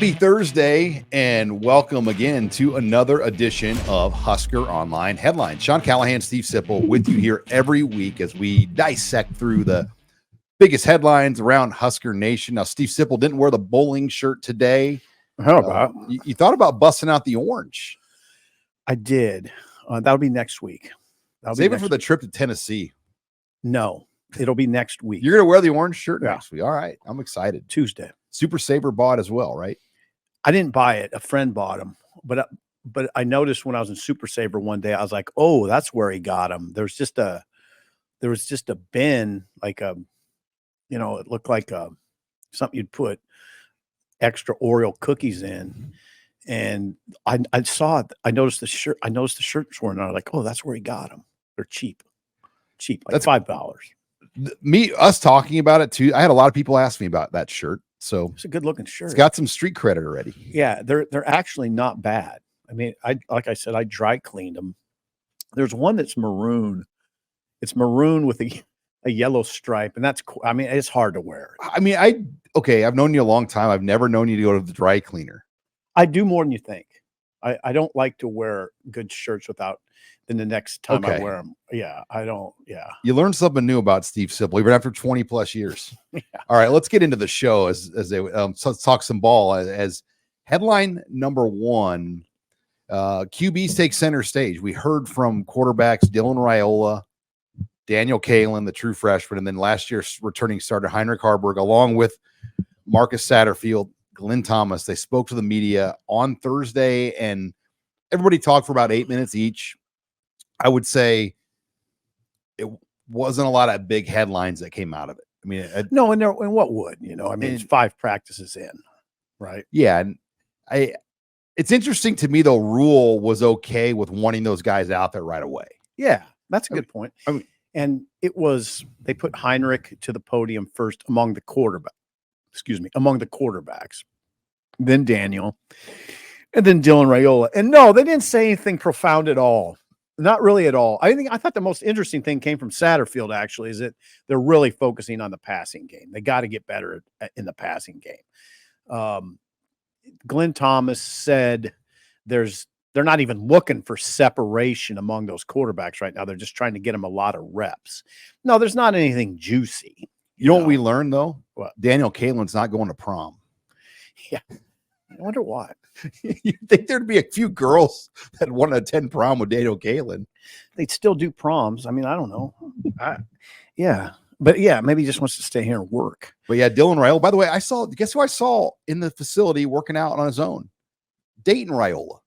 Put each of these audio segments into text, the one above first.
Happy Thursday and welcome again to another edition of Husker Online Headlines. Sean Callahan, Steve Sipple with you here every week as we dissect through the biggest headlines around Husker Nation. Now, Steve Sipple didn't wear the bowling shirt today. How about? You thought about busting out the orange. I did. That'll be next week. Save it for the trip to Tennessee. No, it'll be next week. You're going to wear the orange shirt next week. All right. I'm excited. Tuesday. Super Saver bought as well, right? I didn't buy it. A friend bought them. But I noticed when I was in Super Saver one day, I was like, oh, that's where he got them. There was just a bin, like it looked like something you'd put extra Oreo cookies in. And I saw it. I noticed the shirt. I noticed the shirts were, and I was like, oh, that's where he got them. They're cheap, like that's $5. Us talking about it too. I had a lot of people ask me about that shirt. So it's a good looking shirt. It's got some street credit already. Yeah, they're actually not bad. I mean, like I said, I dry cleaned them. There's one that's maroon. It's maroon with a yellow stripe, and that's cool. I mean, it's hard to wear. I mean, I've known you a long time. I've never known you to go to the dry cleaner. I do more than you think. I don't like to wear good shirts than the next time I wear them. Yeah, I don't. Yeah. You learned something new about Steve Sipple, even after 20 plus years. Yeah. All right, let's get into the show as they let's talk some ball as headline number one. QBs take center stage. We heard from quarterbacks Dylan Raiola, Daniel Kalen, the true freshman, and then last year's returning starter Heinrich Haarberg, along with Marcus Satterfield, Glenn Thomas. They spoke to the media on Thursday, and everybody talked for about 8 minutes each. I would say it wasn't a lot of big headlines that came out of it. I mean, no, and what would, I mean, it's 5 practices in, right? Yeah. And it's interesting to me, though, Rule was okay with wanting those guys out there right away. Yeah, that's a good point. And they put Heinrich to the podium first among the quarterbacks, then Daniel, and then Dylan Raiola. And no, they didn't say anything profound at all. Not really at all. I thought the most interesting thing came from Satterfield, actually, is that they're really focusing on the passing game. They got to get better in the passing game. Glenn Thomas said they're not even looking for separation among those quarterbacks right now. They're just trying to get them a lot of reps. No, there's not anything juicy. You know what we learned, though? What? Daniel Kalen's not going to prom. Yeah. I wonder why. You'd think there'd be a few girls that want to attend prom with Daniel Kalen. They'd still do proms. I mean, I don't know. Yeah. But yeah, maybe he just wants to stay here and work. But yeah, Dylan Raiola. By the way, guess who I saw in the facility working out on his own? Dayton Raiola.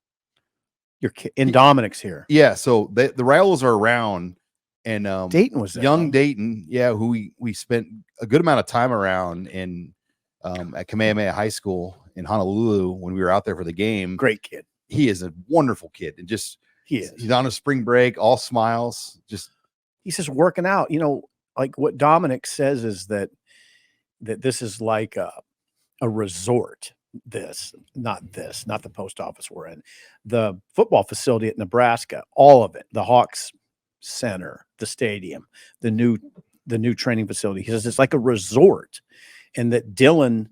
Dominic's here. Yeah. So the Raiolas are around, and Dayton was there. Young Dayton. Yeah. Who we spent a good amount of time around at Kamehameha High School in Honolulu when we were out there for the game. Great kid. He is a wonderful kid. And he's on a spring break, all smiles. He's just working out. Like what Dominic says is that this is like a resort. Not the post office we're in. The football facility at Nebraska, all of it, the Hawks Center, the stadium, the new training facility. He says it's like a resort, and that Dylan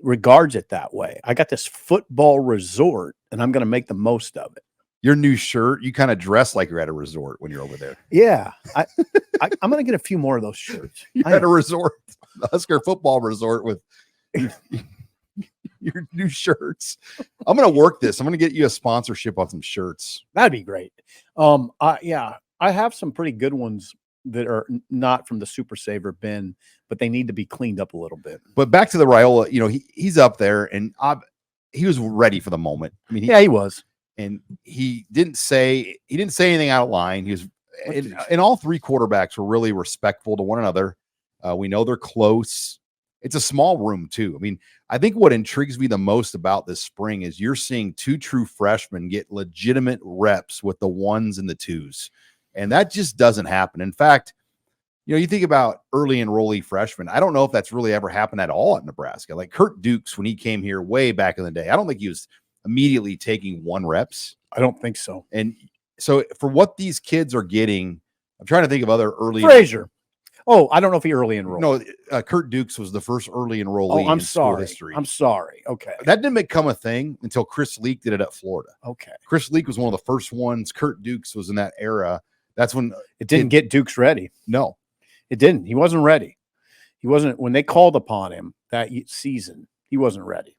regards it that way. I got this football resort, and I'm going to make the most of it. Your new shirt, you kind of dress like you're at a resort when you're over there. Yeah. I'm going to get a few more of those shirts. You're at a resort, the Husker football resort with your new shirts. I'm going to work this. I'm going to get you a sponsorship on some shirts. That'd be great. I have some pretty good ones that are not from the Super Saver bin, but they need to be cleaned up a little bit. But back to the Raiola, he's up there, and he was ready for the moment. I mean, he was, and he didn't say anything out of line. He was, and all 3 quarterbacks were really respectful to one another. We know they're close. It's a small room too. I mean, I think what intrigues me the most about this spring is you're seeing 2 true freshmen get legitimate reps with the 1s and the 2s. And that just doesn't happen. In fact, you think about early enrollee freshmen. I don't know if that's really ever happened at all at Nebraska. Like Kurt Dukes, when he came here way back in the day, I don't think he was immediately taking 1 reps. I don't think so. And so for what these kids are getting, I'm trying to think of other early. Frazier. Oh, I don't know if he early enrolled. No, Kurt Dukes was the first early enrollee Oh, I'm in school sorry. history. I'm sorry. Okay. That didn't become a thing until Chris Leak did it at Florida. Okay. Chris Leak was one of the first ones. Kurt Dukes was in that era. That's when it didn't get Dukes ready. No, it didn't. He wasn't ready. He wasn't when they called upon him that season. He wasn't ready.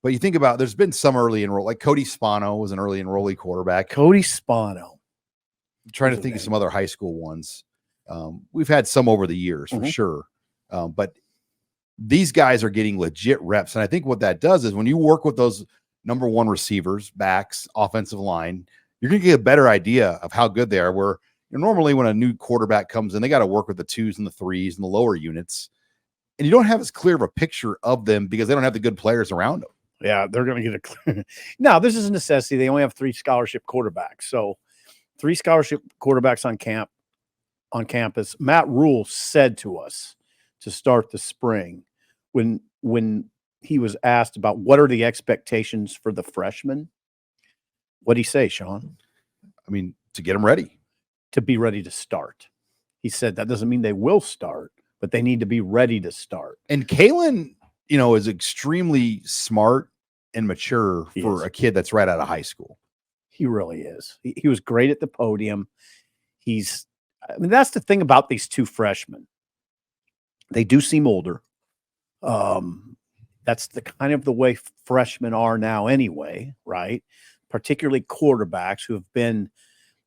But you think about, there's been some early enroll, like Cody Spano was an early enrollee quarterback. Cody Spano. I'm trying to think of some other high school ones. We've had some over the years for sure. But these guys are getting legit reps. And I think what that does is when you work with those number one receivers, backs, offensive line, you're going to get a better idea of how good they are. Where normally when a new quarterback comes in, they got to work with the 2s and the 3s and the lower units. And you don't have as clear of a picture of them because they don't have the good players around them. Yeah, they're going to get a clear. Now, this is a necessity. They only have 3 scholarship quarterbacks. So 3 scholarship quarterbacks on campus. Matt Rule said to us to start the spring when he was asked about what are the expectations for the freshmen. What'd he say, Sean? I mean, to get them ready. To be ready to start. He said that doesn't mean they will start, but they need to be ready to start. And Kalen, is extremely smart and mature for a kid that's right out of high school. He really is. He was great at the podium. That's the thing about these 2 freshmen. They do seem older. That's the kind of the way freshmen are now anyway, right? Particularly quarterbacks who have been,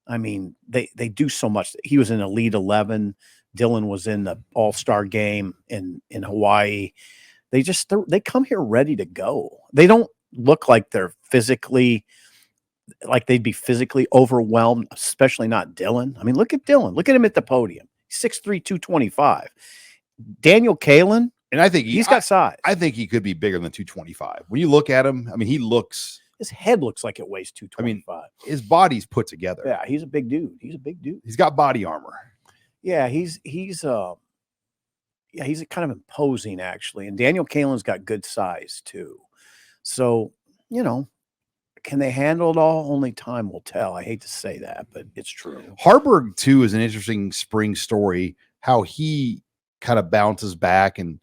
they do so much. He was in Elite 11. Dylan was in the All-Star game in Hawaii. They come here ready to go. They don't look like they're they'd be physically overwhelmed, especially not Dylan. Look at Dylan. Look at him at the podium. 6'3", 225. Daniel Kalen, and I think he's got size. I think he could be bigger than 225. When you look at him, his head looks like it weighs 225. His body's put together. Yeah, he's a big dude. He's got body armor. Yeah, he's kind of imposing actually. And Daniel Kalen's got good size too. So, can they handle it all? Only time will tell. I hate to say that, but it's true. Harburg too is an interesting spring story, how he kind of bounces back and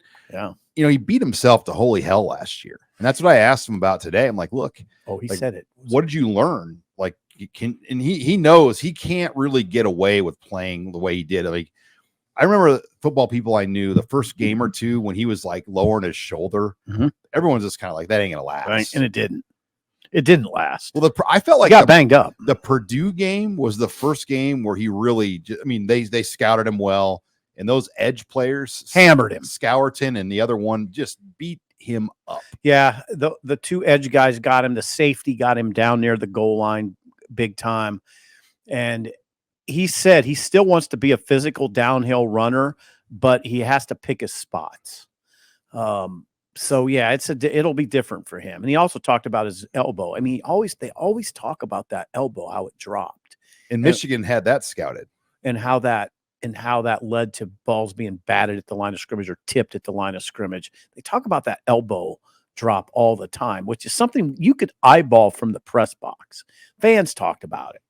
he beat himself to holy hell last year. And that's what I asked him about today. I'm like, look, he said it. What did you learn? Like he knows he can't really get away with playing the way he did. I remember football people I knew the first game or two when he was like lowering his shoulder, everyone's just kind of like, that ain't gonna last. Right. And it didn't last. Well, I felt like he got banged up. The Purdue game was the first game where he really, they scouted him well, and those edge players hammered him. Scourton and the other one just beat him up. Yeah, the 2 edge guys got him. The safety got him down near the goal line big time. And he said he still wants to be a physical downhill runner, but he has to pick his spots. So yeah, it'll be different for him. And he also talked about his elbow. They always talk about that elbow, how it dropped. And Michigan had that scouted. And how that led to balls being batted at the line of scrimmage or tipped at the line of scrimmage. They talk about that elbow drop all the time, which is something you could eyeball from the press box. Fans talked about it.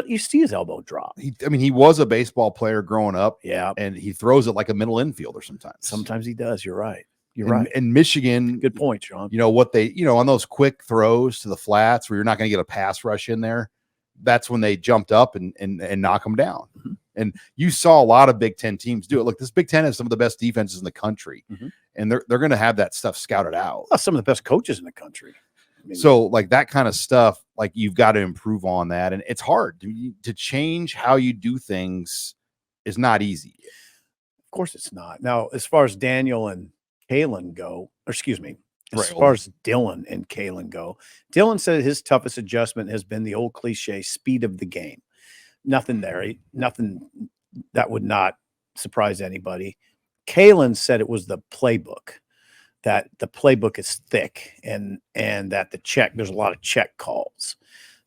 You see his elbow drop. He was a baseball player growing up. Yeah. And he throws it like a middle infielder sometimes. Sometimes he does. You're right. You're right. And Michigan. Good point, Sean. What they, on those quick throws to the flats where you're not going to get a pass rush in there, that's when they jumped up and knock them down. And you saw a lot of Big Ten teams do it. Look, this Big Ten has some of the best defenses in the country, and they're going to have that stuff scouted out. Well, some of the best coaches in the country. So like that kind of stuff, like you've got to improve on that. And it's hard to change how you do things is not easy. Of course it's not. Now, as far as Daniel and Kalen go, as far as Dylan and Kalen go, Dylan said his toughest adjustment has been the old cliche speed of the game. Nothing that would not surprise anybody. Kalen said it was the playbook, that the playbook is thick and that there's a lot of check calls.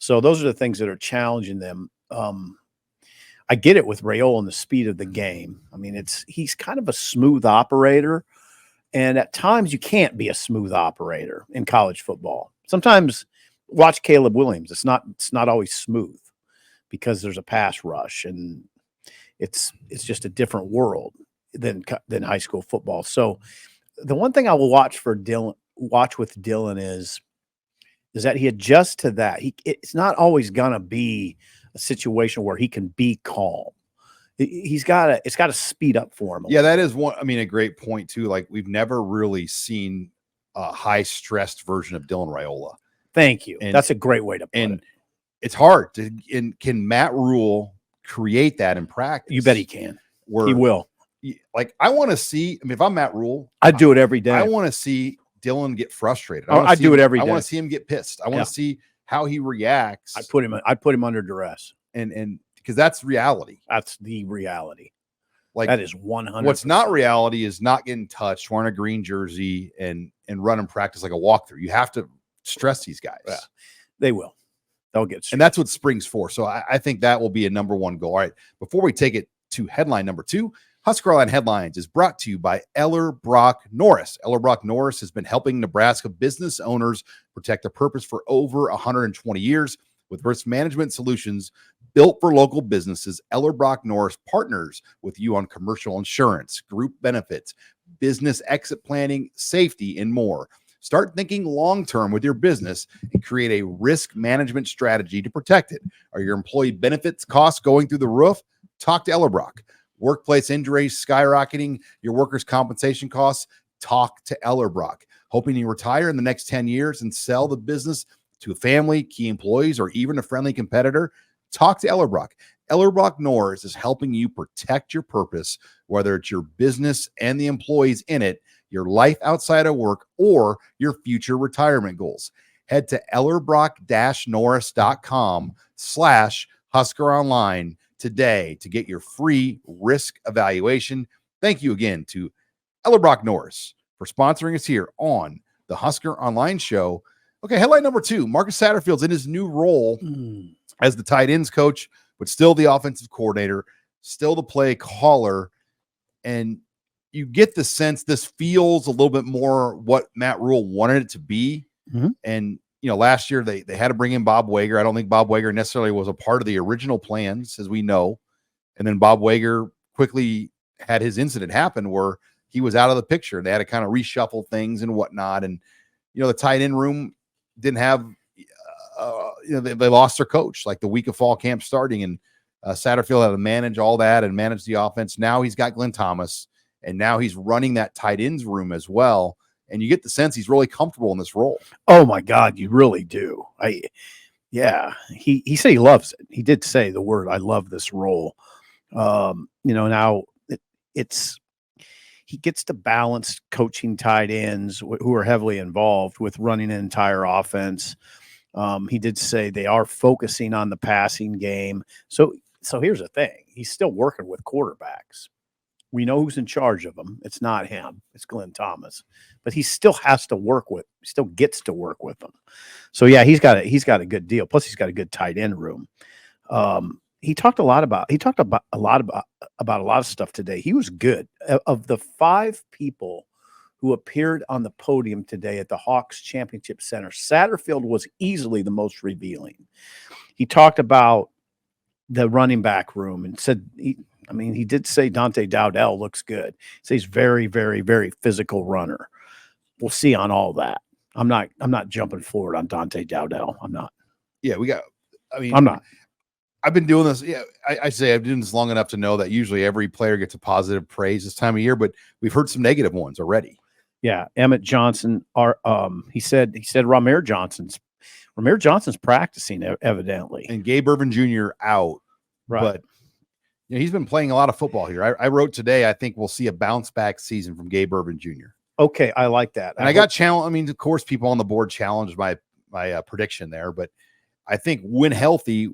So those are the things that are challenging them. I get it with Reuland and the speed of the game. He's kind of a smooth operator, and at times you can't be a smooth operator in college football. Sometimes watch Caleb Williams. It's not always smooth because there's a pass rush and it's just a different world. than high school football. So the one thing I will watch with Dylan is that he adjusts to that. It's not always gonna be a situation where he can be calm. It's got to speed up for him. Yeah, that is one. I mean, a great point too. Like, we've never really seen a high stressed version of Dylan Raiola. Thank you. That's a great way to put it. It's hard to. And can Matt Rule create that in practice? You bet he can. He will. Like, I want to see. I mean, if I'm Matt Rule, I'd do it every day. I want to see Dylan get frustrated. I'd do it every day. I want to see him get pissed. I want to see how he reacts. I'd put him under duress. And because that's reality. That's the reality. Like, that is 100%. What's not reality is not getting touched, wearing a green jersey, and running practice like a walkthrough. You have to stress these guys. Yeah, they will. They'll get stressed. And that's what spring's for. So I think that will be a number one goal. All right. Before we take it to headline number 2, HuskerOnline Headlines is brought to you by Ellerbrock-Norris. Ellerbrock-Norris has been helping Nebraska business owners protect their purpose for over 120 years. With risk management solutions built for local businesses, Ellerbrock-Norris partners with you on commercial insurance, group benefits, business exit planning, safety, and more. Start thinking long-term with your business and create a risk management strategy to protect it. Are your employee benefits costs going through the roof? Talk to Ellerbrock. Workplace injuries skyrocketing, your workers' compensation costs? Talk to Ellerbrock. Hoping you retire in the next 10 years and sell the business to a family, key employees, or even a friendly competitor? Talk to Ellerbrock. Ellerbrock-Norris is helping you protect your purpose, whether it's your business and the employees in it, your life outside of work, or your future retirement goals. Head to ellerbrock-norris.com/HuskerOnline today to get your free risk evaluation. Thank you again to Ellerbrock-Norris for sponsoring us here on the Husker Online Show. Okay, headline number 2, Marcus Satterfield's in his new role as the tight ends coach, but still the offensive coordinator, still the play caller. And you get the sense this feels a little bit more what Matt Rule wanted it to be. And, last year they had to bring in Bob Wager. I don't think Bob Wager necessarily was a part of the original plans, as we know. And then Bob Wager quickly had his incident happen where he was out of the picture. They had to kind of reshuffle things and whatnot. And, the tight end room didn't have, they lost their coach like the week of fall camp starting, and Satterfield had to manage all that and manage the offense. Now he's got Glenn Thomas, and now he's running that tight ends room as well. And you get the sense he's really comfortable in this role. Oh my God, you really do. He said he loves it. He did say the word, I love this role. Now he gets to balance coaching tight ends who are heavily involved with running an entire offense. He did say they are focusing on the passing game. So here's the thing. He's still working with quarterbacks. We know who's in charge of them. It's not him. It's Glenn Thomas. But he still gets to work with them. So yeah, he's got a good deal. Plus he's got a good tight end room. He talked about a lot of stuff today. He was good. Of the 5 people who appeared on the podium today at the Hawks Championship Center, Satterfield was easily the most revealing. He talked about the running back room and said, he did say Dante Dowdell looks good. He says he's very, very, very physical runner. We'll see on all that. I'm not jumping forward on Dante Dowdell. I'm not. Yeah, I'm not. I've been doing this. Yeah, I say I've been doing this long enough to know that usually every player gets a positive praise this time of year, but we've heard some negative ones already. Yeah, Emmett Johnson. He said Ramir Johnson's practicing evidently, and Gabe Irvin Jr. out. Right, but he's been playing a lot of football here. I wrote today, I think we'll see a bounce back season from Gabe Irvin Jr. Okay, I like that. And I got challenged. Of course, people on the board challenged my prediction there, but I think when healthy.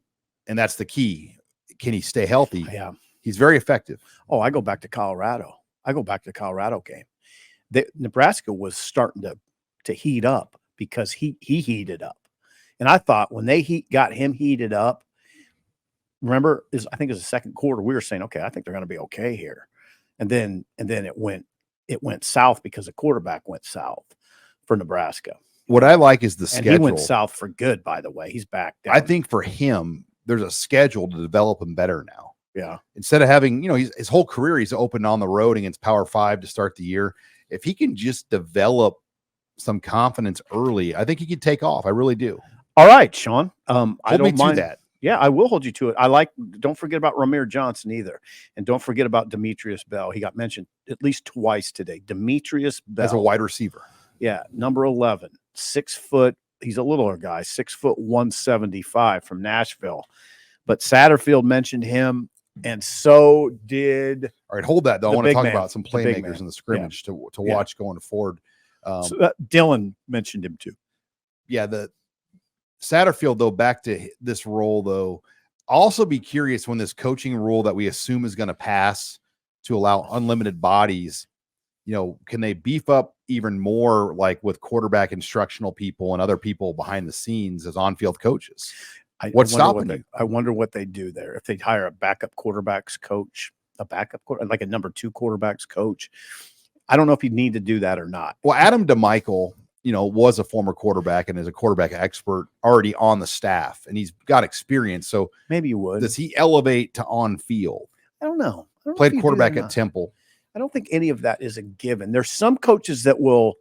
And that's the key. Can he stay healthy? Yeah. He's very effective. Oh, I go back to Colorado. Game. Nebraska was starting to heat up because he heated up. And I thought when they got him heated up, remember, I think it was the second quarter, we were saying, okay, I think they're going to be okay here. And then it went south because the quarterback went south for Nebraska. What I like is the schedule. He went south for good, by the way. He's back down. I think for him, there's a schedule to develop him better now. Yeah. Instead of having, his whole career, he's opened on the road against Power 5 to start the year. If he can just develop some confidence early, I think he could take off. I really do. All right, Sean. I Hold me don't to mind that. Yeah, I will hold you to it. Don't forget about Ramir Johnson either. And don't forget about Demetrius Bell. He got mentioned at least twice today. Demetrius Bell. As a wide receiver. Yeah, number 11, 6 foot. He's a littler guy, 6 foot 175 from Nashville. But Satterfield mentioned him, and so did. All right, hold that though. I want to talk about some playmakers in the scrimmage to watch going forward. Dylan mentioned him too. Yeah, the Satterfield though, back to this role though. I'll also be curious when this coaching rule that we assume is going to pass to allow unlimited bodies. Can they beef up even more, like with quarterback instructional people and other people behind the scenes as on-field coaches? What's stopping you? I wonder what they do there. If they hire a backup quarterbacks coach, like a number 2 quarterbacks coach. I don't know if you need to do that or not. Well, Adam DeMichael, was a former quarterback and is a quarterback expert already on the staff, and he's got experience. So maybe you would. Does he elevate to on-field? I don't know. Played quarterback at Temple. I don't think any of that is a given. There's some coaches that will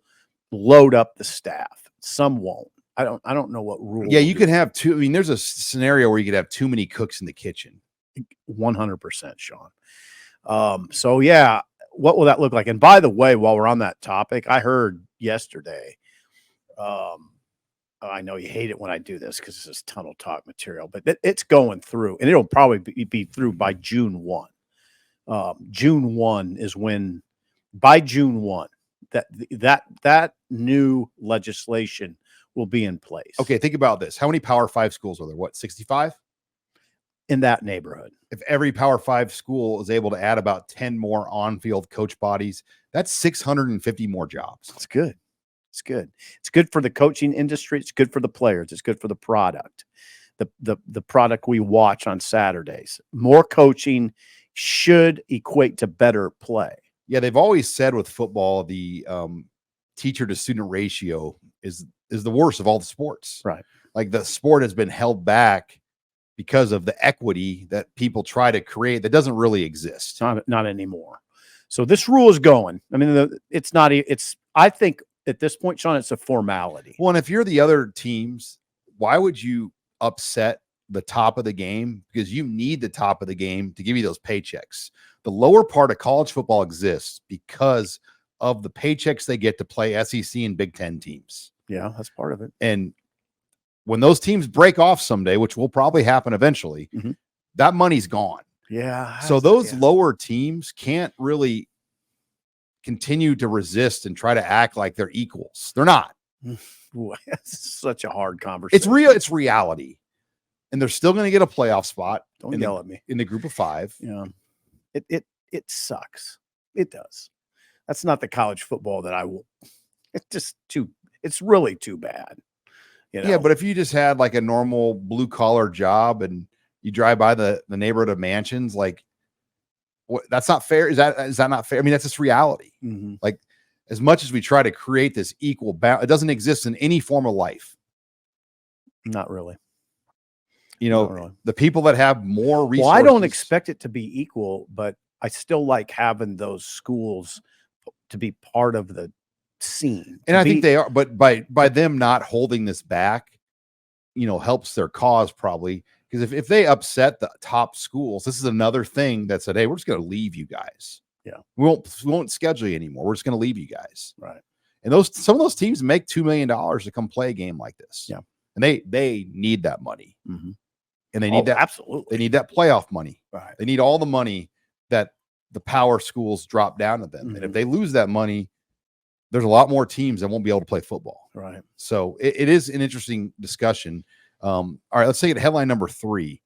load up the staff. Some won't. I don't know what rule. Yeah, you could have two. I mean, there's a scenario where you could have too many cooks in the kitchen. 100%, Sean. So yeah, what will that look like? And by the way, while we're on that topic, I heard yesterday. I know you hate it when I do this because this is tunnel talk material, but it's going through, and it'll probably be through by June 1. June 1 is when, by June 1, that new legislation will be in place. Okay, think about this. How many Power 5 schools are there? What, 65? In that neighborhood. If every Power 5 school is able to add about 10 more on-field coach bodies, that's 650 more jobs. It's good. It's good. It's good for the coaching industry. It's good for the players. It's good for the product. The product we watch on Saturdays. More coaching should equate to better play. Yeah, they've always said with football, the teacher to student ratio is the worst of all the sports. Right. Like the sport has been held back because of the equity that people try to create that doesn't really exist. Not anymore. So this rule is going. I mean, I think at this point, Sean, it's a formality. Well, and if you're the other teams, why would you upset the top of the game? Because you need the top of the game to give you those paychecks. The lower part of college football exists because of the paychecks they get to play SEC and Big Ten teams. Yeah, that's part of it. And when those teams break off someday, which will probably happen eventually, that money's gone. Yeah. So those lower teams can't really continue to resist and try to act like they're equals. They're not. Ooh, that's such a hard conversation. It's real. It's reality. And they're still going to get a playoff spot. Don't yell at me. In the group of 5. Yeah. It sucks. It does. That's not the college football that I will. It's really too bad. Yeah, but if you just had like a normal blue collar job and you drive by the neighborhood of mansions, like that's not fair. Is that not fair? I mean, that's just reality. Like as much as we try to create this equal balance, it doesn't exist in any form of life. Not really. Not really. The people that have more resources. Well, I don't expect it to be equal, but I still like having those schools to be part of the scene. And I think they are, but by them not holding this back, helps their cause probably. Because if they upset the top schools, this is another thing that said, hey, we're just going to leave you guys. Yeah. We won't schedule you anymore. We're just going to leave you guys. Right. And some of those teams make $2 million to come play a game like this. Yeah. And they need that money. And they need that. Absolutely. They need that playoff money. Right. They need all the money that the power schools drop down to them. And if they lose that money, there's a lot more teams that won't be able to play football. Right. So it is an interesting discussion. All right, let's take it. Headline number 3,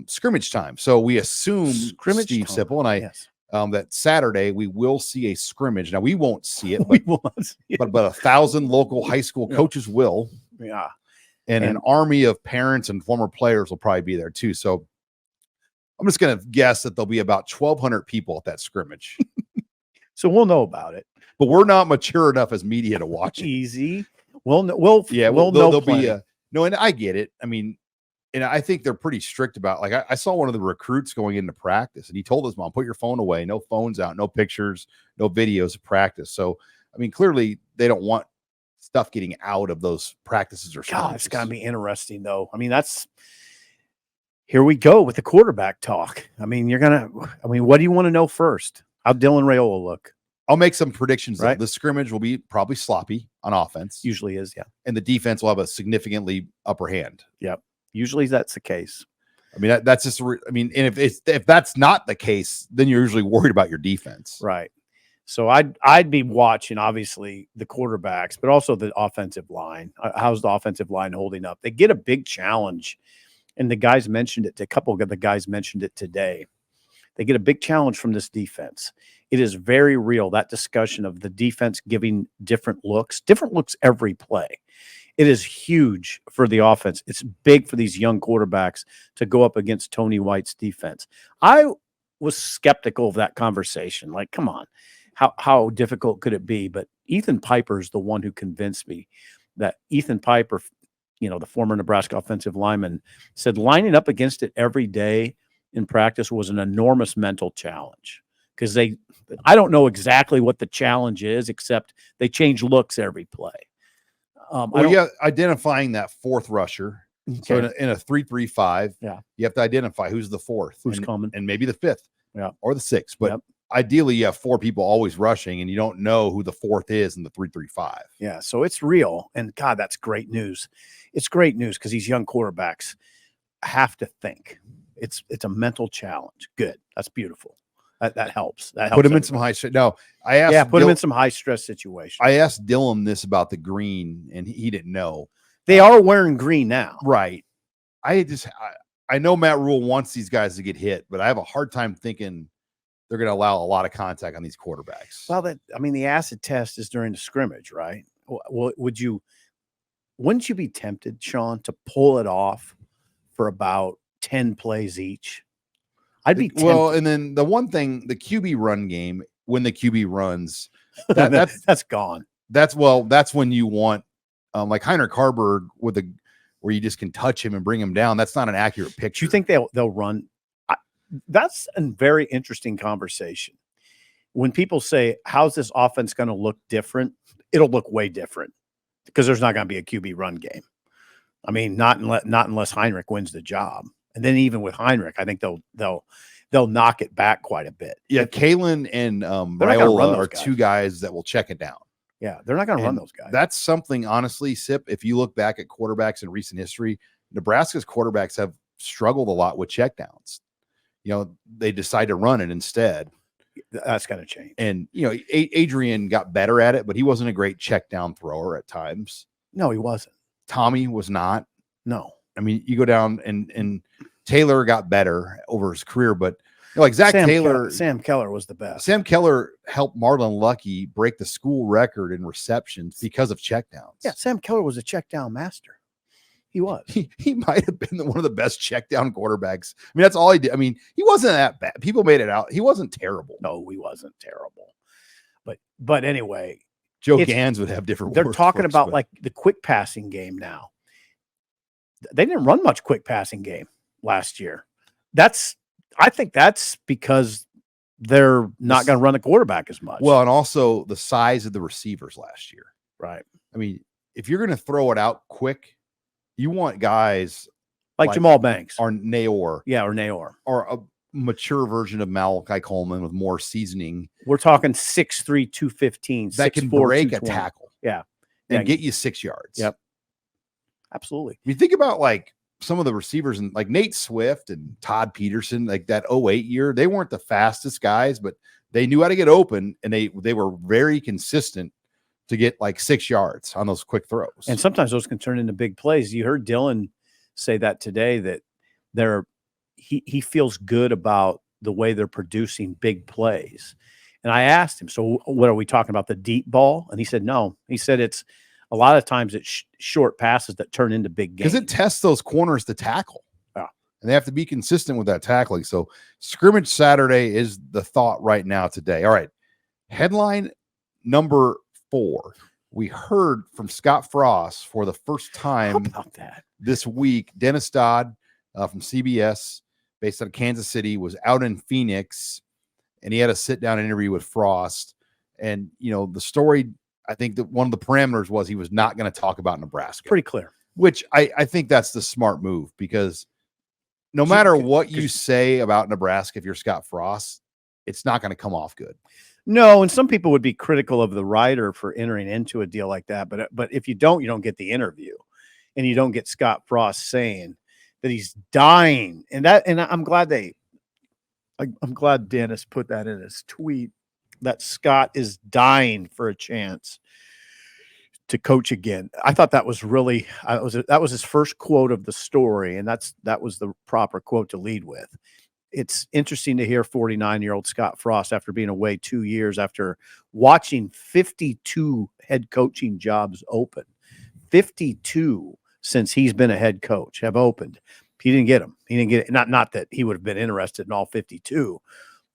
scrimmage time. So we assume scrimmage Steve time. Sipple and I, yes. That Saturday we will see a scrimmage. Now we won't see it, but 1,000 local high school coaches will. Yeah. And an army of parents and former players will probably be there too. So I'm just going to guess that there'll be about 1,200 people at that scrimmage. So we'll know about it. But we're not mature enough as media to watch it. Easy. There'll be know. no, and I get it. I mean, And I think they're pretty strict about, like, I saw one of the recruits going into practice, and he told his mom, put your phone away, no phones out, no pictures, no videos of practice. So, I mean, clearly they don't want stuff getting out of those practices or God, it's got to be interesting, though. I mean, here we go with the quarterback talk. I mean, what do you want to know first? How'd Dylan Reuland look? I'll make some predictions. Right. The scrimmage will be probably sloppy on offense. Usually is, yeah. And the defense will have a significantly upper hand. Yep. Usually that's the case. I mean, that's just, I mean, and if that's not the case, then you're usually worried about your defense. Right. So I'd be watching, obviously, the quarterbacks, but also the offensive line. How's the offensive line holding up? They get a big challenge, and the guys mentioned it. A couple of the guys mentioned it today. They get a big challenge from this defense. It is very real, that discussion of the defense giving different looks every play. It is huge for the offense. It's big for these young quarterbacks to go up against Tony White's defense. I was skeptical of that conversation. Like, come on, how difficult could it be? But Ethan Piper is the one who convinced me that Ethan Piper, the former Nebraska offensive lineman, said lining up against it every day in practice was an enormous mental challenge, because I don't know exactly what the challenge is, except they change looks every play. Identifying that fourth rusher. Okay. So in a 3-3-5, you have to identify who's the fourth, who's coming, and maybe the fifth, or the sixth. But ideally, you have four people always rushing, and you don't know who the fourth is in the 3-3-5. Yeah, so it's real, and God, that's great news. It's great news because these young quarterbacks have to think. It's a mental challenge. Good, that's beautiful. That helps. Put him in some high stress. No, I asked. Put him in some high stress situations. I asked Dylan this about the green, and he didn't know. They are wearing green now, right? I know Matt Rule wants these guys to get hit, but I have a hard time thinking they're going to allow a lot of contact on these quarterbacks. Well, the acid test is during the scrimmage, right? Well, wouldn't you be tempted, Sean, to pull it off for about 10 plays each? I'd be tempted. Well, and then the one thing, the QB run game, when the QB runs, that's gone. That's when you want, like Heinrich Harburg where you just can touch him and bring him down. That's not an accurate picture. Do you think they'll run? That's a very interesting conversation. When people say, how's this offense going to look different? It'll look way different, because there's not going to be a QB run game. I mean, not unless Heinrich wins the job. And then even with Heinrich, I think they'll knock it back quite a bit. Yeah, Kalen and Reuland are two guys that will check it down. Yeah, they're not going to run those guys. That's something, honestly, Sip, if you look back at quarterbacks in recent history, Nebraska's quarterbacks have struggled a lot with checkdowns. They decide to run it instead. That's going to change. And, Adrian got better at it, but he wasn't a great check down thrower at times. No, he wasn't. Tommy was not. No. I mean, you go down and Taylor got better over his career, but like Sam Keller was the best. Sam Keller helped Marlon Lucky break the school record in receptions because of checkdowns. Yeah, Sam Keller was a check down master. He was. He might have been one of the best check down quarterbacks. I mean, that's all he did. I mean, he wasn't that bad. People made it out. He wasn't terrible. No, he wasn't terrible. But anyway, Joe Gans would have different. They're talking about like the quick passing game now. They didn't run much quick passing game last year. I think that's because they're not going to run the quarterback as much. Well, and also the size of the receivers last year. Right. I mean, if you're going to throw it out quick, you want guys like Jamal Banks or Naor. Yeah, or Naor. Or a mature version of Malachi Coleman with more seasoning. We're talking 6'3", 215. That can break a tackle. Yeah. And get you 6 yards. Yep. Absolutely. I mean, think about like some of the receivers, and like Nate Swift and Todd Peterson, like that 08 year, they weren't the fastest guys, but they knew how to get open, and they were very consistent to get like 6 yards on those quick throws. And sometimes those can turn into big plays. You heard Dylan say that today, that he feels good about the way they're producing big plays. And I asked him, so what are we talking about, the deep ball? And he said, no. He said it's a lot of times it's short passes that turn into big games. Because it tests those corners to tackle. Yeah. And they have to be consistent with that tackling. So scrimmage Saturday is the thought right now today. All right. Headline number 4. We heard from Scott Frost for the first time about that this week. Dennis Dodd from CBS, based out of Kansas City, was out in Phoenix, and he had a sit-down interview with Frost. And, the story, I think that one of the parameters was he was not going to talk about Nebraska. Pretty clear. Which I think that's the smart move, because no matter what you say about Nebraska, if you're Scott Frost, it's not going to come off good. No, and some people would be critical of the writer for entering into a deal like that. But if you don't get the interview, and you don't get Scott Frost saying that he's dying. And I'm glad I'm glad Dennis put that in his tweet, that Scott is dying for a chance to coach again. I thought that was really, that was his first quote of the story. And that was the proper quote to lead with. It's interesting to hear 49-year-old Scott Frost, after being away 2 years, after watching 52 head coaching jobs open, 52 since he's been a head coach have opened. He didn't get them. He didn't get it. Not that he would have been interested in all 52,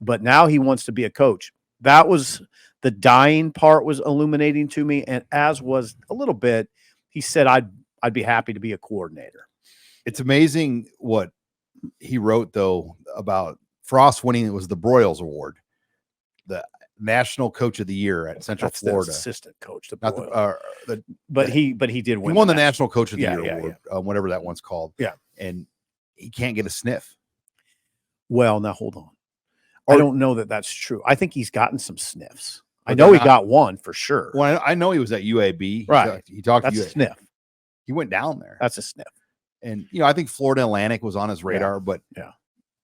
but now he wants to be a coach. That was the dying part was illuminating to me. And as was a little bit, he said, I'd be happy to be a coordinator. It's amazing what he wrote, though, about Frost winning. It was the Broyles Award, the National Coach of the Year at Central Florida. Assistant coach, but he did win. He won the National Coach of the Year award, yeah. Whatever that one's called. Yeah, and he can't get a sniff. Well, now hold on. I don't know that that's true. I think he's gotten some sniffs. I know he got one for sure. Well, I know he was at UAB. Right. He talked. That's a sniff. He went down there. That's a sniff. And I think Florida Atlantic was on his radar, but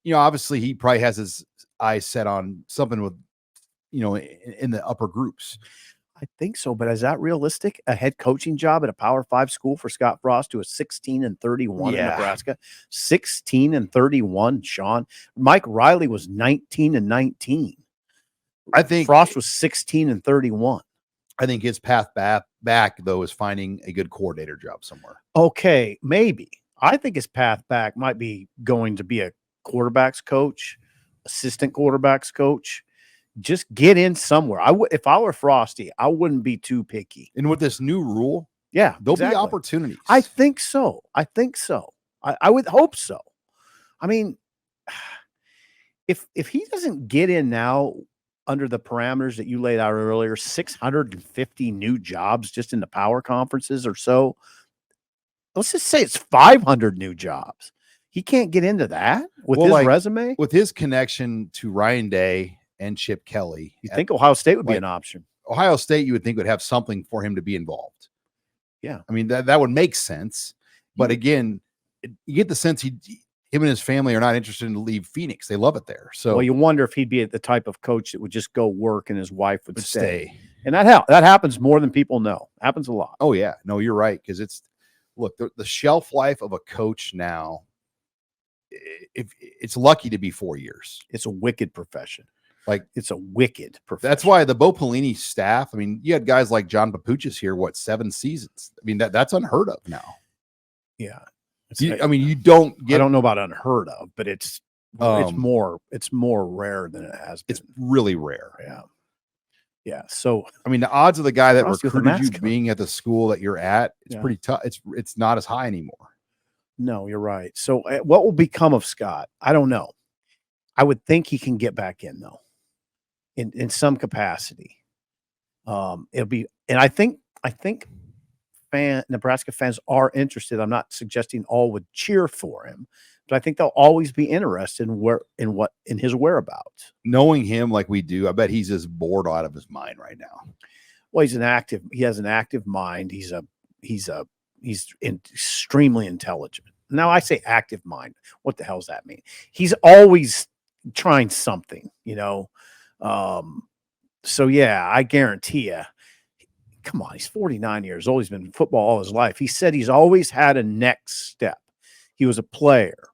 yeah, obviously he probably has his eyes set on something with, in the upper groups. I think so, but is that realistic? A head coaching job at a Power 5 school for Scott Frost, who is 16-31 in Nebraska? 16-31, Sean. Mike Riley was 19-19. I think Frost was 16-31. I think his path back, though, is finding a good coordinator job somewhere. Okay, maybe. I think his path back might be going to be a quarterbacks coach, assistant quarterbacks coach. Just get in somewhere. If I were Frosty, I wouldn't be too picky. And with this new rule, there'll be opportunities. I think so. I would hope so. I mean, if he doesn't get in now under the parameters that you laid out earlier, 650 new jobs just in the power conferences or so. Let's just say it's 500 new jobs. He can't get into that with his resume. With his connection to Ryan Day and Chip Kelly. You think Ohio State would be an option? Ohio State, you would think, would have something for him to be involved. Yeah. I mean, that would make sense. But again, you get the sense him and his family are not interested in to leave Phoenix. They love it there. So, well, you wonder if he'd be the type of coach that would just go work and his wife would stay. And that happens more than people know. Happens a lot. Oh, yeah. No, you're right. Because the shelf life of a coach now, if it's lucky to be 4 years. It's a wicked profession. It's a wicked profession. That's why the Bo Pelini staff, I mean, you had guys like John Papuchis here, 7 seasons? I mean, that's unheard of now. Yeah. You don't get. I don't know about unheard of, but it's more rare than it has been. It's really rare. Yeah. Yeah. So, I mean, the odds of the guy that recruited you being at the school that you're at, it's pretty tough. It's not as high anymore. No, you're right. So what will become of Scott? I don't know. I would think he can get back in, though, in some capacity. It'll be, and I think Nebraska fans are interested. I'm not suggesting all would cheer for him, but I think they'll always be interested in his whereabouts. Knowing him like we do, I bet he's just bored out of his mind right now. Well, he has an active mind. He's extremely intelligent. Now I say active mind. What the hell does that mean? He's always trying something, So yeah, I guarantee you, come on, he's 49 years old. He's been in football all his life. He said he's always had a next step. He was a player,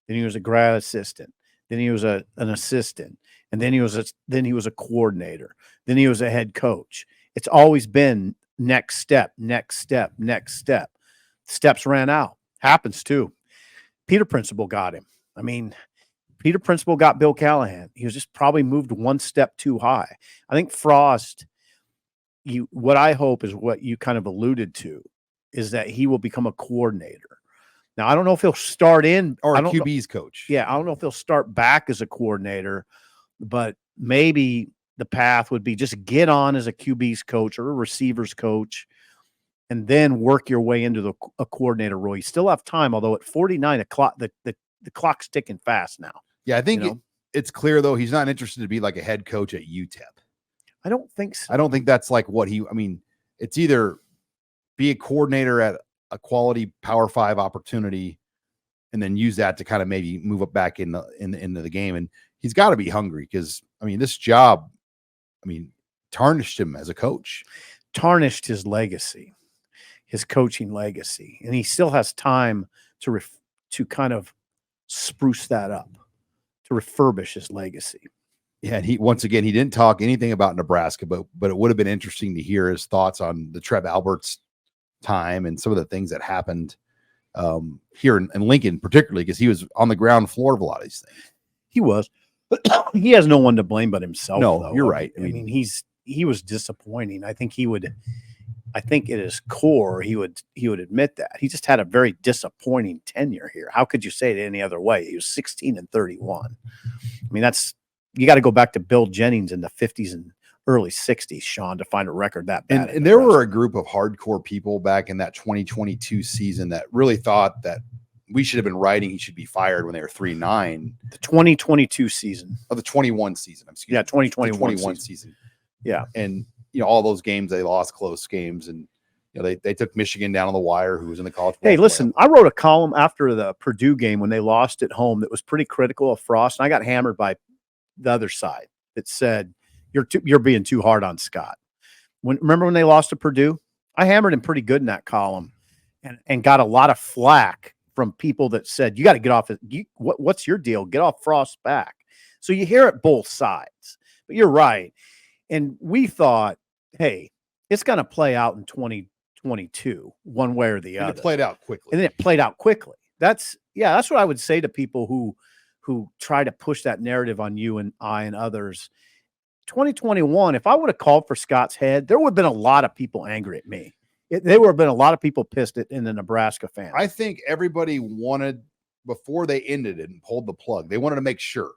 then he was a grad assistant, then he was an assistant, and then he was a coordinator, then he was a head coach. It's always been next step, next step, next step. Steps ran out. Happens too. Peter Principal got him. I mean, Peter Principal got Bill Callahan. He was just probably moved one step too high. I think Frost, what I hope is what you kind of alluded to, is that he will become a coordinator. Now, I don't know if he'll start in or a QB's coach. Yeah, I don't know if he'll start back as a coordinator, but maybe the path would be just get on as a QB's coach or a receivers coach, and then work your way into a coordinator role. You still have time, although at 49 o'clock, the clock's ticking fast now. Yeah, I think it's clear, though, he's not interested to be like a head coach at UTEP. I don't think so. I don't think that's like what it's either be a coordinator at a quality Power 5 opportunity and then use that to kind of maybe move up back into the game. And he's got to be hungry because, this job, tarnished him as a coach. Tarnished his legacy, his coaching legacy. And he still has time to kind of spruce that up, to refurbish his legacy. Yeah, and he didn't talk anything about Nebraska, but it would have been interesting to hear his thoughts on the Trev Alberts time and some of the things that happened here in Lincoln, particularly because he was on the ground floor of a lot of these things. He was. He has no one to blame but himself. No, though. You're right. He was disappointing. I think at his core, he would admit that. He just had a very disappointing tenure here. How could you say it any other way? He was 16-31. You got to go back to Bill Jennings in the 50s and early 60s, Sean, to find a record that bad. And there were a group of hardcore people back in that 2022 season that really thought that we should have been writing he should be fired when they were 3-9. The 2022 season. Of the 21 season. Excuse me. Yeah, 2021 season. Yeah. And, all those games, they lost close games. And, they took Michigan down on the wire, who was in the college. Hey, listen, I wrote a column after the Purdue game when they lost at home that was pretty critical of Frost. And I got hammered by the other side that said, you're being too hard on Scott. Remember when they lost to Purdue? I hammered him pretty good in that column and got a lot of flack from people that said, you got to get off it. What's your deal? Get off Frost's back. So you hear it both sides, but you're right. And we thought, hey, it's going to play out in 2022, one way or the other. It played out quickly. And then it played out quickly. That's what I would say to people who try to push that narrative on you and I and others. 2021, if I would have called for Scott's head, there would have been a lot of people angry at me. There would have been a lot of people pissed in the Nebraska fans. I think everybody wanted, before they ended it and pulled the plug, they wanted to make sure.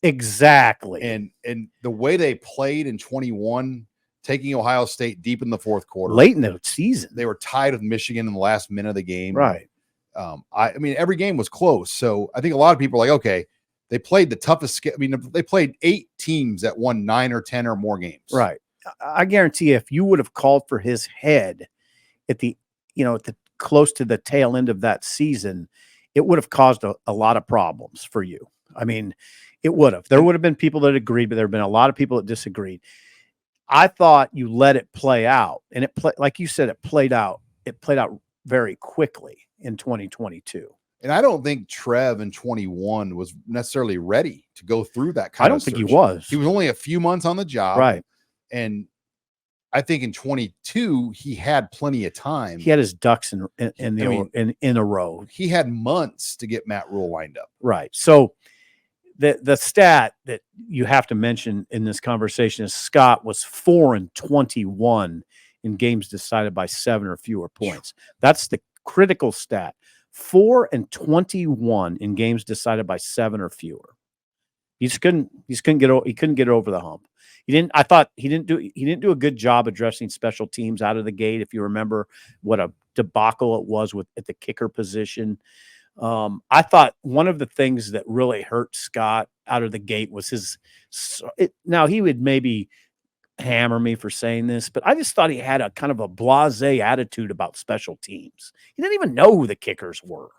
Exactly. And the way they played in 21, taking Ohio State deep in the fourth quarter. Late in the season. They were tied with Michigan in the last minute of the game. Right. Every game was close. So I think a lot of people are like, okay, they played the toughest. They played 8 teams that won 9 or 10 or more games. Right. I guarantee if you would have called for his head at the close to the tail end of that season, it would have caused a lot of problems for you. It would have. There would have been people that agreed, but there have been a lot of people that disagreed. I thought you let it play out, and like you said, it played out. It played out very quickly in 2022. And I don't think Trev in 21 was necessarily ready to go through that kind of I don't think he was. He was only a few months on the job. Right. And I think in 22, he had plenty of time. He had his ducks in a row. He had months to get Matt Rule lined up. Right. So the stat that you have to mention in this conversation is Scott was 4-21 in games decided by 7 or fewer points. That's the critical stat. 4-21 in games decided by 7 or fewer. He couldn't get it over the hump. I thought he didn't do a good job addressing special teams out of the gate. If you remember what a debacle it was at the kicker position. I thought one of the things that really hurt Scott out of the gate was now he would maybe hammer me for saying this, but I just thought he had a kind of a blasé attitude about special teams. He didn't even know who the kickers were.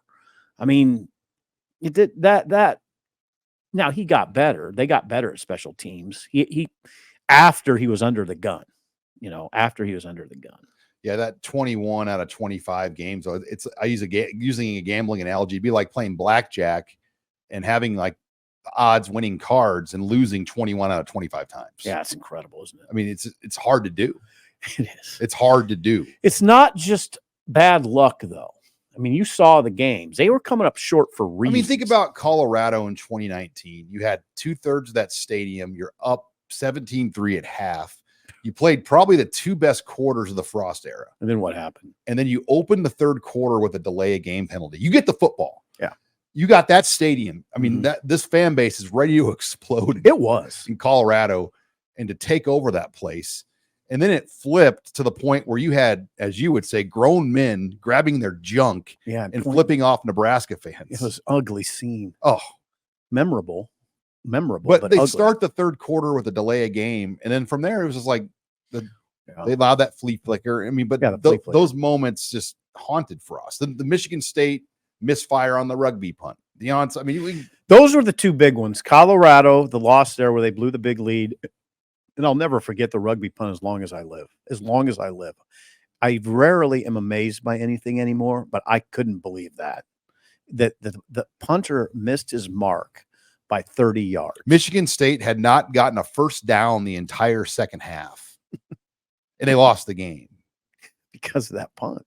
It did that. Now he got better. They got better at special teams. He after he was under the gun, Yeah, that 21 out of 25 games. Using a gambling analogy, it'd be like playing blackjack and having like the odds winning cards and losing 21 out of 25 times. Yeah, it's incredible, isn't it? It's hard to do. It is. It's hard to do. It's not just bad luck though. You saw the games. They were coming up short for reasons. Think about Colorado in 2019. You had 2/3 of that stadium. You're up 17-3 at half. You played probably the 2 best quarters of the Frost era. And then what happened? And then you opened the third quarter with a delay of game penalty. You get the football. Yeah. You got that stadium. I mean, this fan base is ready to explode. It was in Colorado, and to take over that place. And then it flipped to the point where you had, as you would say, grown men grabbing their junk and flipping off Nebraska fans. It was ugly scene. Oh, memorable. But they start the third quarter with a delay of game. And then from there, it was just like they allowed that flea flicker. I mean, but those moments just haunted for us. The Michigan State misfire on the rugby punt. I mean, those were the 2 big ones. Colorado, the loss there where they blew the big lead. And I'll never forget the rugby punt as long as I live. As long as I live. I rarely am amazed by anything anymore, but I couldn't believe that the punter missed his mark by 30 yards. Michigan State had not gotten a first down the entire second half, and they lost the game because of that punt.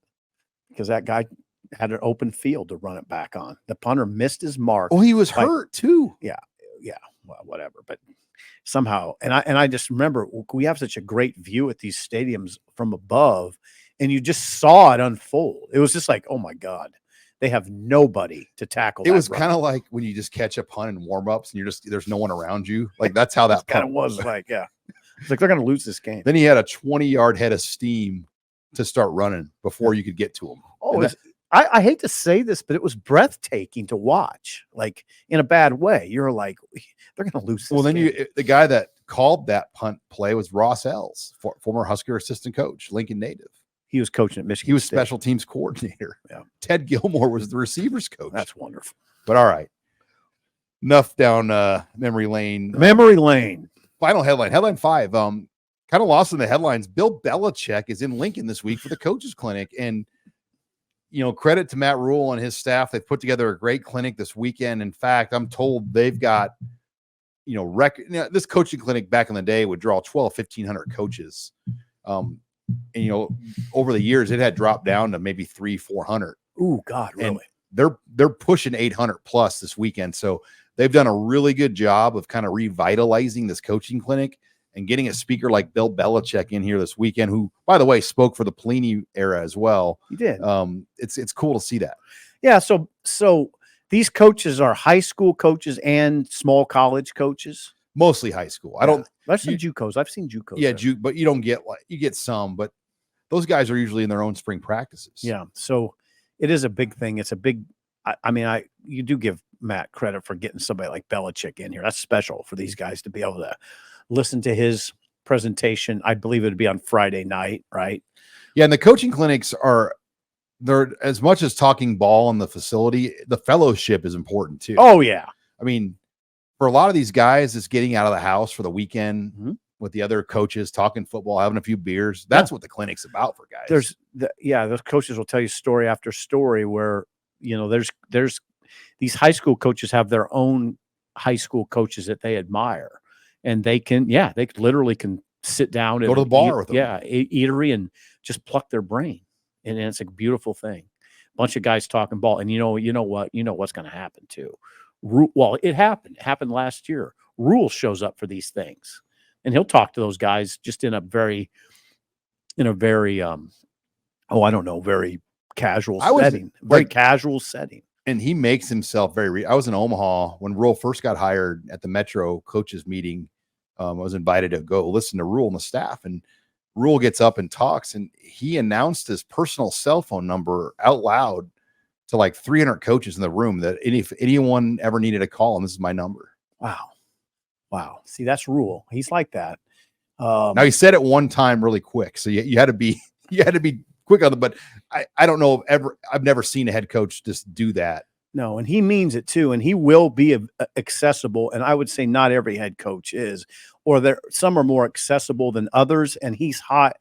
Because that guy had an open field to run it back on. The punter missed his mark. Oh, he was hurt too. Yeah. Well, whatever. But somehow, and I just remember we have such a great view at these stadiums from above, and you just saw it unfold. It was just like, oh my God. They have nobody to tackle. It was kind of like when you just catch a punt in warm-ups and there's no one around you. Like that's how that kind of was like, yeah. It's like they're going to lose this game. Then he had a 20-yard head of steam to start running before you could get to him. Oh, I hate to say this, but it was breathtaking to watch, like in a bad way. You're like, they're going to lose this game. The guy that called that punt play was Ross Ells, former Husker assistant coach, Lincoln native. He was coaching at Michigan. He was State. Special teams coordinator. Yeah. Ted Gilmore was the receivers coach. That's wonderful. But all right. Enough down memory lane. Memory lane. Final headline. Headline 5. Kind of lost in the headlines. Bill Belichick is in Lincoln this week for the coaches clinic. And, credit to Matt Rule and his staff. They've put together a great clinic this weekend. In fact, I'm told they've got, this coaching clinic back in the day would draw 1,500 coaches. And over the years it had dropped down to maybe 300-400. Oh God, really? And they're pushing 800 plus this weekend. So they've done a really good job of kind of revitalizing this coaching clinic and getting a speaker like Bill Belichick in here this weekend, who, by the way, spoke for the Pelini era as well. He did. It's cool to see that. Yeah. So these coaches are high school coaches and small college coaches. Mostly high school. I've seen JUCOs. I've seen JUCOs. Yeah, but you don't get you get some, but those guys are usually in their own spring practices. Yeah. So it is a big thing. It's a big, you do give Matt credit for getting somebody like Belichick in here. That's special for these guys to be able to listen to his presentation. I believe it would be on Friday night, right? Yeah. And the coaching clinics they're as much as talking ball in the facility, the fellowship is important too. Oh yeah. I mean, for a lot of these guys, it's getting out of the house for the weekend with the other coaches, talking football, having a few beers. That's what the clinic's about for guys. Those coaches will tell you story after story where, there's these high school coaches have their own high school coaches that they admire, and they literally can sit down and go to the bar with them. Yeah. Eatery and just pluck their brain. And it's a beautiful thing. Bunch of guys talking ball. And you know what's going to happen too. Well, it happened last year. Rule shows up for these things, and he'll talk to those guys just in a very very casual setting. Very casual setting. And he makes himself very I was in Omaha when Rule first got hired at the Metro coaches meeting. I was invited to go listen to Rule and the staff, and Rule gets up and talks, and he announced his personal cell phone number out loud to like 300 coaches in the room, that if anyone ever needed a call, and this is my number. Wow. See, that's Rule. He's like that. Now he said it one time really quick, so you had to be quick on it. But I don't know I've never seen a head coach just do that. No, and he means it too, and he will be accessible. And I would say not every head coach is, or some are more accessible than others. And he's high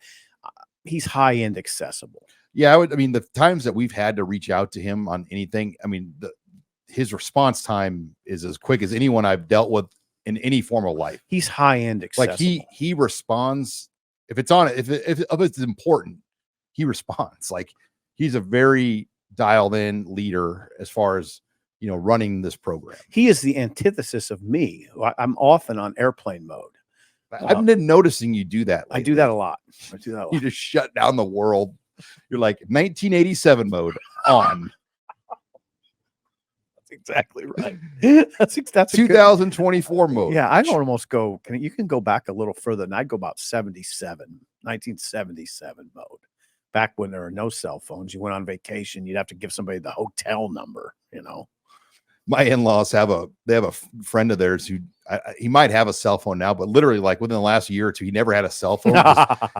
end accessible. Yeah, the times that we've had to reach out to him on anything, his response time is as quick as anyone I've dealt with in any form of life. He's high end accessible. Like he responds if it's important, he responds. Like he's a very dialed in leader as far as running this program. He is the antithesis of me. I'm often on airplane mode. I've been noticing you do that lately. I do that a lot. You just shut down the world. You're like 1987 mode on. That's exactly right. That's 2024 mode. Yeah, I'd almost go. You can go back a little further, and I'd go about 1977 mode. Back when there were no cell phones, you went on vacation, you'd have to give somebody the hotel number. My in-laws have a friend of theirs who he might have a cell phone now, but literally like within the last year or two, he never had a cell phone.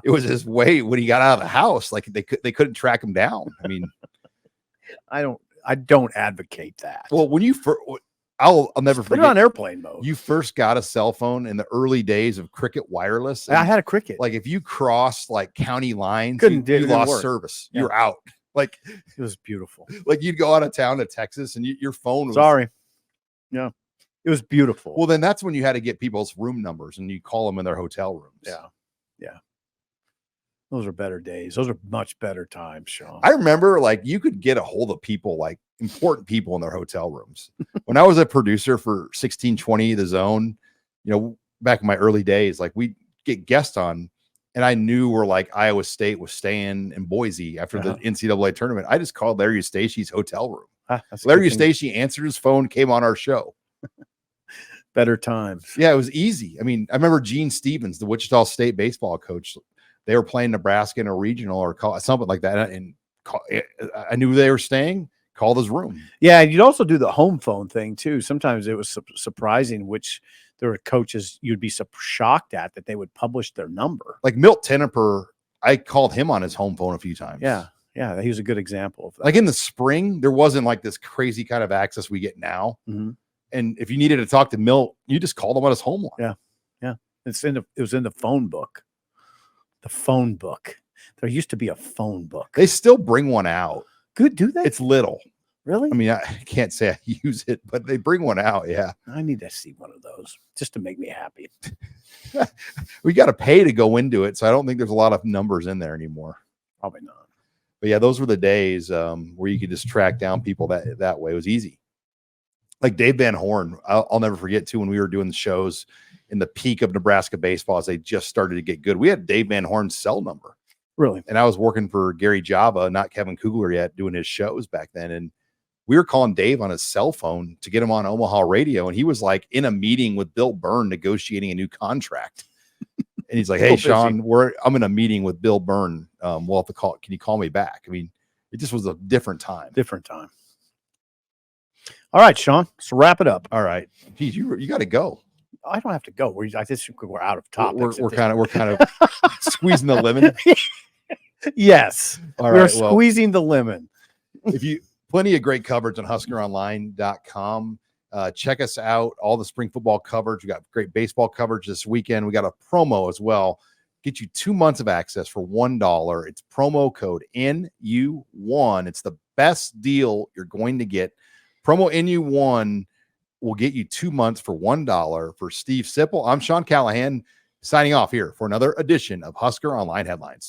It was his way when he got out of the house. Like they couldn't track him down. I mean, I don't advocate that. Well, when you I'll never forget. Put it on airplane mode. You first got a cell phone in the early days of Cricket Wireless. I had a Cricket. Like if you crossed like county lines, you lost service. Yeah. You're out. Like it was beautiful. Like you'd go out of town to Texas and your phone was Yeah. It was beautiful. Well, then that's when you had to get people's room numbers and you call them in their hotel rooms. Yeah. Those are better days. Those are much better times, Sean. I remember like you could get a hold of people, like important people in their hotel rooms. When I was a producer for 1620 The Zone, back in my early days, like we get guests on and I knew where like Iowa State was staying in Boise after the NCAA tournament. I just called Larry Eustachy's hotel room. Larry Eustachy answered his phone, came on our show. Better times. Yeah, it was easy. I mean, I remember Gene Stevens, the Wichita State baseball coach. They were playing Nebraska in a regional or something like that. And I knew they were staying, called his room. Yeah. And you'd also do the home phone thing too. Sometimes it was surprising, which there were coaches you'd be shocked at that they would publish their number. Like Milt Tenneper, I called him on his home phone a few times. Yeah. Yeah. He was a good example of that. Like in the spring, there wasn't like this crazy kind of access we get now. Mm-hmm. And if you needed to talk to Milt, you just called him on his home line. Yeah. Yeah. It was in the phone book. The phone book. There used to be a phone book. They still bring one out. Good, do they? It's little. Really? I mean, I can't say I use it, but they bring one out. Yeah. I need to see one of those just to make me happy. We got to pay to go into it. So I don't think there's a lot of numbers in there anymore. Probably not. But yeah, those were the days where you could just track down people that way. It was easy. Like Dave Van Horn, I'll never forget too, when we were doing the shows in the peak of Nebraska baseball as they just started to get good. We had Dave Van Horn's cell number. Really? And I was working for Gary Java, not Kevin Kugler yet, doing his shows back then. And we were calling Dave on his cell phone to get him on Omaha radio. And he was like in a meeting with Bill Byrne negotiating a new contract. And he's like, hey, Sean, I'm in a meeting with Bill Byrne. We'll have to call. Can you call me back? I mean, it just was a different time. All right, Sean. So wrap it up. All right. Geez, you got to go. I don't have to go. We're out of topics. We're kind of squeezing the lemon. Yes. All right. We're squeezing the lemon. Plenty of great coverage on HuskerOnline.com. Check us out. All the spring football coverage. We got great baseball coverage this weekend. We got a promo as well. Get you 2 months of access for $1. It's promo code NU1. It's the best deal you're going to get. Promo NU1 will get you 2 months for $1. For Steve Sipple, I'm Sean Callahan signing off here for another edition of Husker Online Headlines.